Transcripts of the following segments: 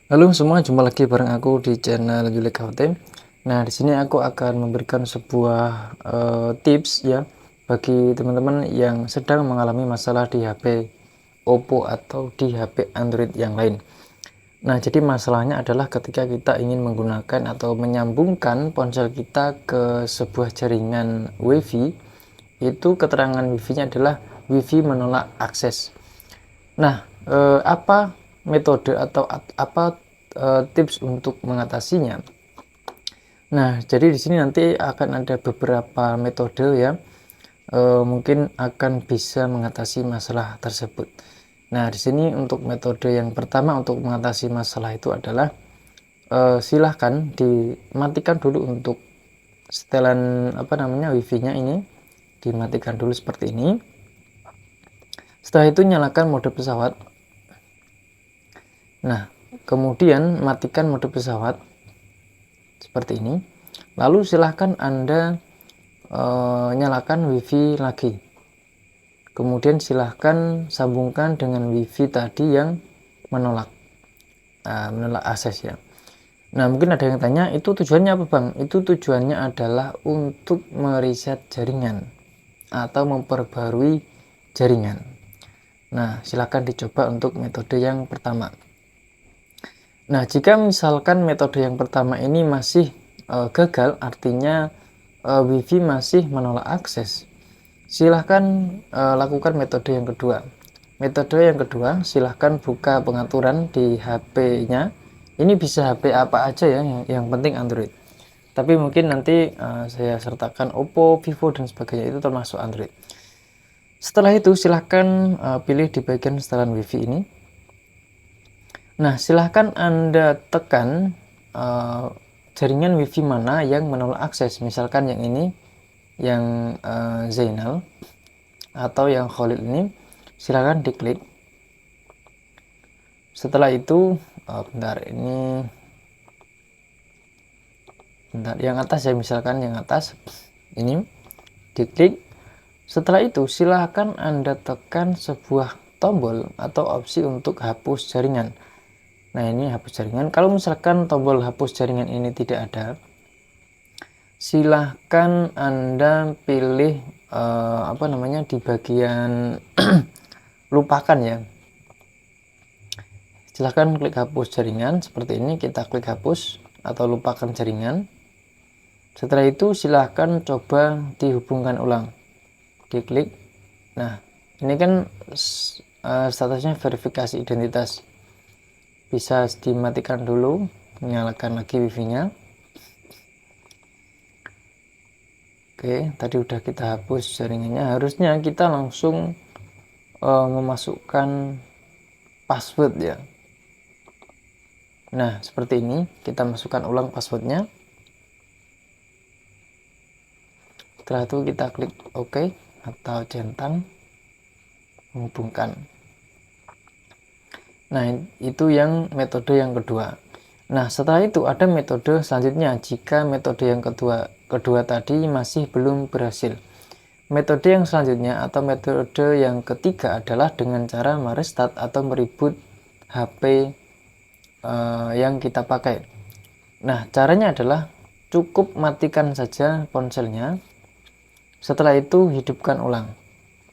Halo semua, jumpa lagi bareng aku di channel Julik HT. Nah, di sini aku akan memberikan sebuah tips ya bagi teman-teman yang sedang mengalami masalah di HP Oppo atau di HP Android yang lain. Nah, jadi masalahnya adalah ketika kita ingin menggunakan atau menyambungkan ponsel kita ke sebuah jaringan WiFi, itu keterangan WiFi-nya adalah WiFi menolak akses. Nah, apa metode atau apa tips untuk mengatasinya? Nah, jadi di sini nanti akan ada beberapa metode ya, mungkin akan bisa mengatasi masalah tersebut. Nah, di sini untuk metode yang pertama untuk mengatasi masalah itu adalah silahkan dimatikan dulu untuk setelan wifi-nya ini, dimatikan dulu seperti ini. Setelah itu nyalakan mode pesawat. Nah, kemudian matikan mode pesawat seperti ini. Lalu silahkan Anda nyalakan wifi lagi. Kemudian silahkan sambungkan dengan wifi tadi yang menolak akses ya. Nah, mungkin ada yang tanya, itu tujuannya apa bang? Itu tujuannya adalah untuk mereset jaringan atau memperbarui jaringan. Nah, silahkan dicoba untuk metode yang pertama. Nah, jika misalkan metode yang pertama ini masih gagal, artinya WiFi masih menolak akses, silahkan lakukan metode yang kedua. Metode yang kedua, silahkan buka pengaturan di HP-nya. Ini bisa HP apa aja ya, yang penting Android. Tapi mungkin nanti saya sertakan Oppo, Vivo, dan sebagainya, itu termasuk Android. Setelah itu silahkan pilih di bagian setelan WiFi ini. Nah, silahkan Anda tekan jaringan WiFi mana yang menolak akses. Misalkan yang ini, yang Zainal atau yang Khalid ini, silahkan diklik. Setelah itu, bentar, yang atas ya, misalkan yang atas ini diklik. Setelah itu silahkan Anda tekan sebuah tombol atau opsi untuk hapus jaringan. Nah, ini hapus jaringan. Kalau misalkan tombol hapus jaringan ini tidak ada, silahkan Anda pilih di bagian lupakan ya. Silahkan klik hapus jaringan seperti ini. Kita klik hapus atau lupakan jaringan. Setelah itu silahkan coba dihubungkan ulang. Diklik. Nah, ini kan statusnya verifikasi identitas. Bisa dimatikan dulu, nyalakan lagi wifi-nya. Oke, tadi udah kita hapus jaringannya. Harusnya kita langsung memasukkan password ya. Nah, seperti ini. Kita masukkan ulang passwordnya. Setelah itu kita klik OK atau centang menghubungkan. Nah, itu yang metode yang kedua. Nah, setelah itu ada metode selanjutnya. Jika metode yang kedua tadi masih belum berhasil, metode yang selanjutnya atau metode yang ketiga adalah dengan cara merestart atau mereboot HP yang kita pakai. Nah, caranya adalah cukup matikan saja ponselnya. Setelah itu hidupkan ulang.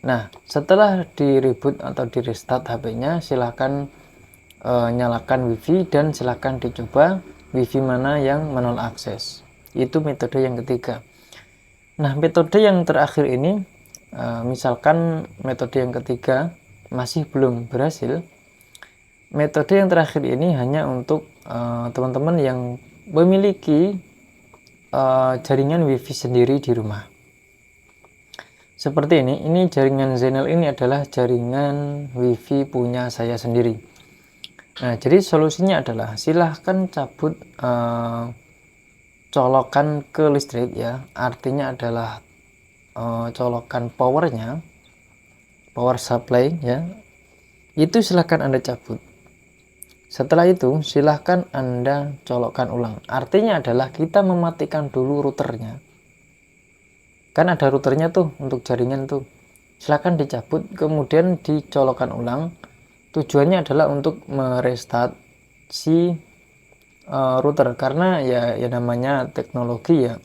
Nah, setelah di reboot atau di restart HP-nya, silahkan nyalakan wifi dan silahkan dicoba wifi mana yang menolak akses. Itu metode yang ketiga. Nah, metode yang terakhir ini, misalkan metode yang ketiga masih belum berhasil, metode yang terakhir ini hanya untuk teman-teman yang memiliki jaringan wifi sendiri di rumah. Seperti ini jaringan Zainal ini adalah jaringan wifi punya saya sendiri. Nah, jadi solusinya adalah silahkan cabut colokan ke listrik ya. Artinya adalah colokan powernya, power supply ya. Itu silahkan Anda cabut. Setelah itu silahkan Anda colokkan ulang. Artinya adalah kita mematikan dulu routernya. Kan ada routernya tuh untuk jaringan tuh. Silahkan dicabut, kemudian dicolokkan ulang. Tujuannya adalah untuk merestart si router, karena ya namanya teknologi ya,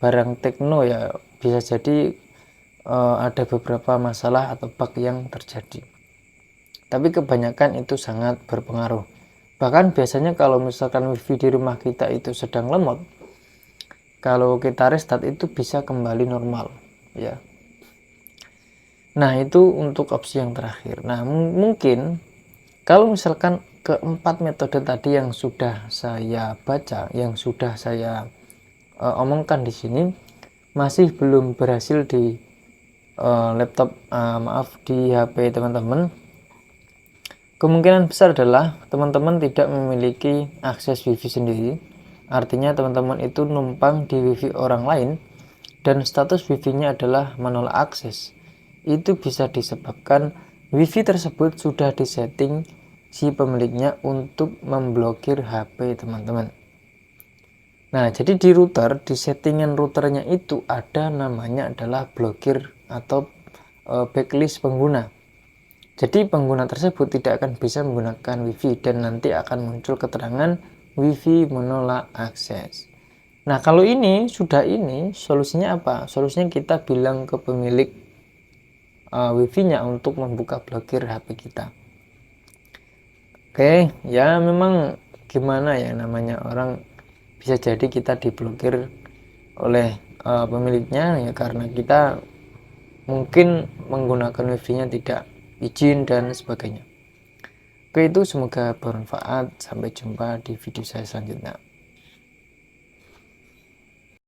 barang tekno ya, bisa jadi ada beberapa masalah atau bug yang terjadi, tapi kebanyakan itu sangat berpengaruh. Bahkan biasanya kalau misalkan wifi di rumah kita itu sedang lemot, kalau kita restart itu bisa kembali normal ya. Nah, itu untuk opsi yang terakhir. Nah, mungkin kalau misalkan keempat metode tadi yang sudah saya baca, yang sudah saya omongkan di sini masih belum berhasil di laptop, maaf, di HP teman-teman, kemungkinan besar adalah teman-teman tidak memiliki akses wifi sendiri. Artinya teman-teman itu numpang di wifi orang lain dan status wifi-nya adalah menolak akses. Itu bisa disebabkan wifi tersebut sudah disetting si pemiliknya untuk memblokir HP teman-teman. Nah, jadi di router, di settingan routernya itu ada namanya adalah blokir atau blacklist pengguna. Jadi pengguna tersebut tidak akan bisa menggunakan wifi dan nanti akan muncul keterangan wifi menolak akses. Nah, kalau ini sudah, ini solusinya apa? Solusinya kita bilang ke pemilik wifi-nya untuk membuka blokir HP kita. Oke, ya memang gimana ya, namanya orang, bisa jadi kita diblokir oleh pemiliknya ya karena kita mungkin menggunakan wifi-nya tidak izin dan sebagainya. Oke, itu semoga bermanfaat. Sampai jumpa di video saya selanjutnya.